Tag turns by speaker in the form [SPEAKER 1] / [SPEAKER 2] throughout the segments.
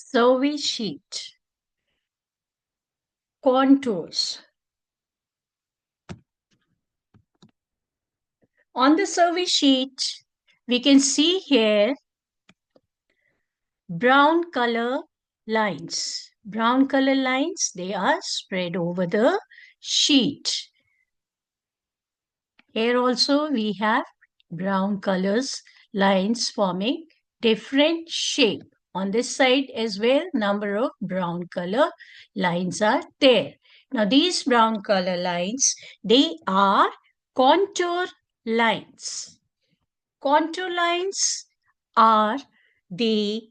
[SPEAKER 1] Survey sheet. Contours. On the survey sheet, we can see here brown color lines. Brown color lines, they are spread over the sheet. Here also we have brown colors lines forming different shape. On this side as well, number of brown color lines are there. Now these brown color lines, they are contour lines. Contour lines are the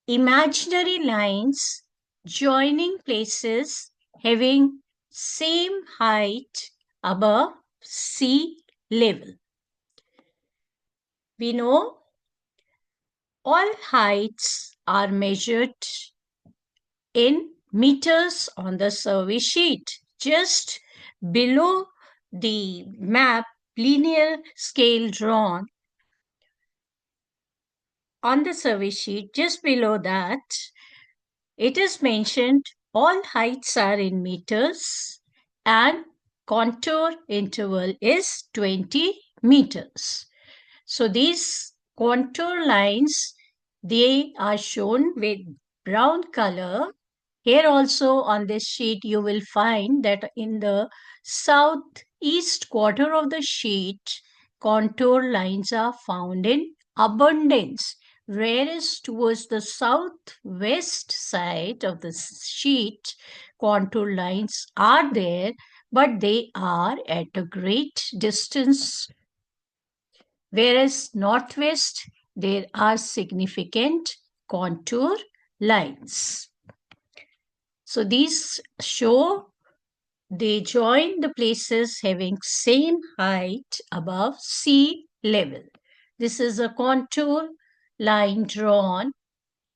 [SPEAKER 1] imaginary lines joining places having same height above sea level. We know all heights are measured in meters on the survey sheet. Just below the map, linear scale drawn on the survey sheet, just below that, it is mentioned all heights are in meters and contour interval is 20 meters. So these contour lines, they are shown with brown color. Here also on this sheet, you will find that in the southeast quarter of the sheet, contour lines are found in abundance. Whereas towards the southwest side of the sheet, contour lines are there, but they are at a great distance. Whereas northwest, there are significant contour lines. So these show they join the places having same height above sea level. This is a contour line drawn,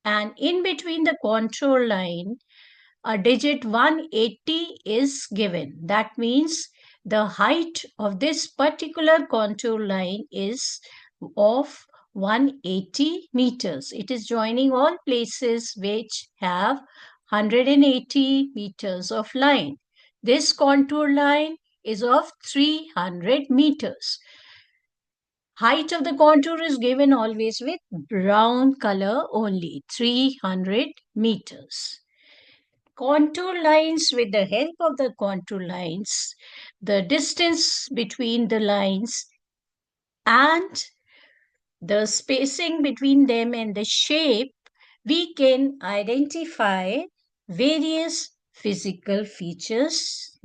[SPEAKER 1] and in between the contour line, a digit 180 is given. That means the height of this particular contour line is of 180 meters. It is joining all places which have 180 meters of line. This contour line is of 300 meters. Height of the contour is given always with brown color only, 300 meters. Contour lines, with the help of the contour lines, the distance between the lines and the spacing between them and the shape, we can identify various physical features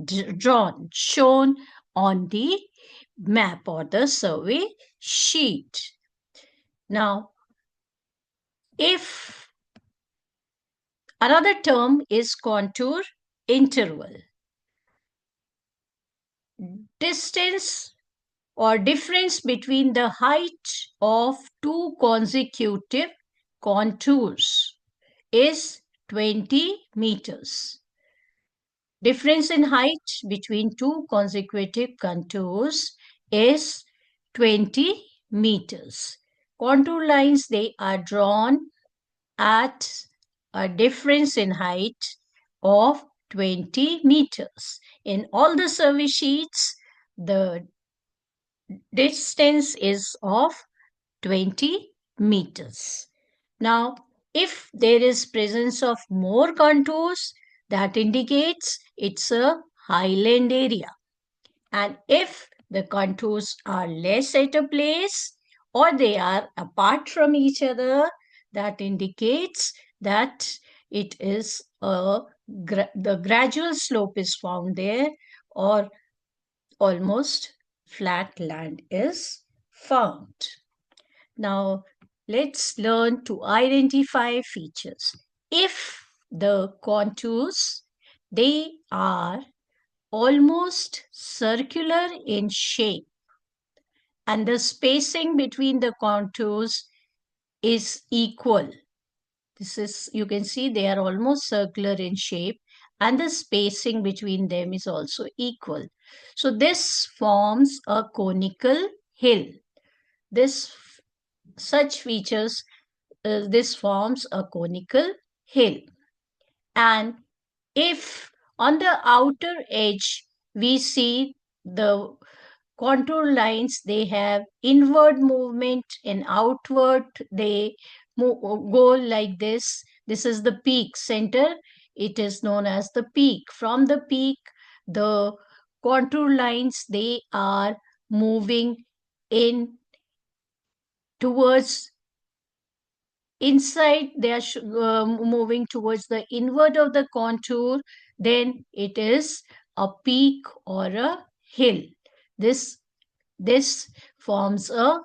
[SPEAKER 1] shown on the map or the survey sheet. Now, if another term is contour interval, distance or difference between the height of two consecutive contours is 20 meters. Difference in height between two consecutive contours is 20 meters. Contour lines, they are drawn at a difference in height of 20 meters. In all the survey sheets, the distance is of 20 meters. Now, if there is presence of more contours, that indicates it's a highland area. And if the contours are less at a place or they are apart from each other, that indicates that it is the gradual slope is found there, or almost flat land is found. Now, let's learn to identify features. If the contours, they are almost circular in shape and the spacing between the contours is equal. This is, you can see they are almost circular in shape and the spacing between them is also equal. So this forms a conical hill. Such features, this forms a conical hill. And if on the outer edge we see the contour lines, they have inward movement and outward they go like this. This is the peak center. It is known as the peak. From the peak, the contour lines, they are moving in towards inside, they are moving towards the inward of the contour. Then it is a peak or a hill. This forms a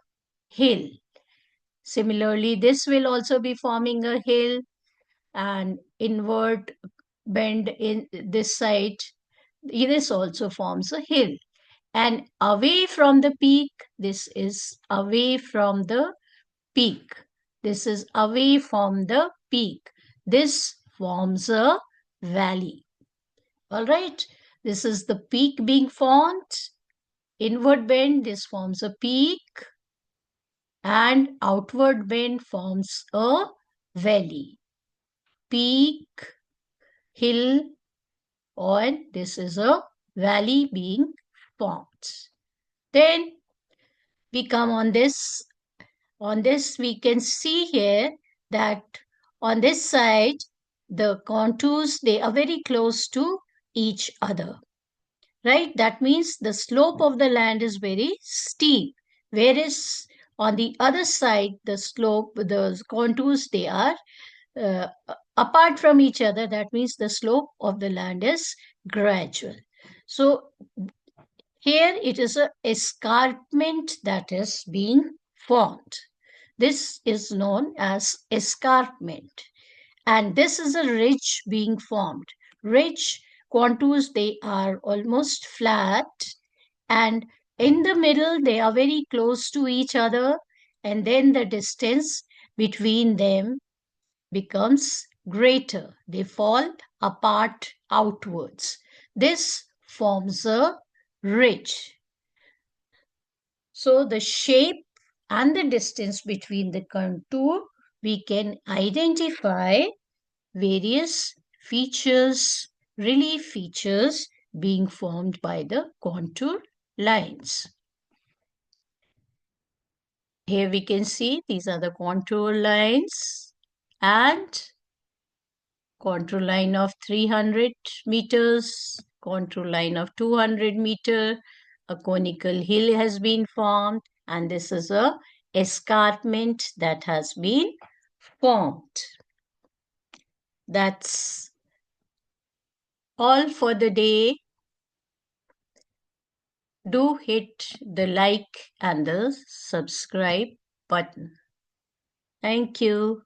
[SPEAKER 1] hill. Similarly, this will also be forming a hill, and inward bend in this side, this also forms a hill. And away from the peak, this is away from the peak. This is away from the peak. This forms a valley. All right. This is the peak being formed. Inward bend, this forms a peak. And outward bend forms a valley. Peak, hill, and this is a valley being formed. Then we come on this. On this, we can see here that on this side, the contours, they are very close to each other, right? That means the slope of the land is very steep, whereas on the other side, the slope, the contours, they are uh, apart from each other. That means the slope of the land is gradual. So here it is a escarpment that is being formed. This is known as escarpment. And this is a ridge being formed. Ridge contours, they are almost flat, and in the middle, they are very close to each other, and then the distance between them becomes greater. They fall apart outwards. This forms a ridge. So the shape and the distance between the contour, we can identify various features, relief features being formed by the contour lines. Here we can see these are the contour lines, and contour line of 300 meters, contour line of 200 meter, a conical hill has been formed, and this is a escarpment that has been formed. That's all for the day. Do hit the like and the subscribe button. Thank you.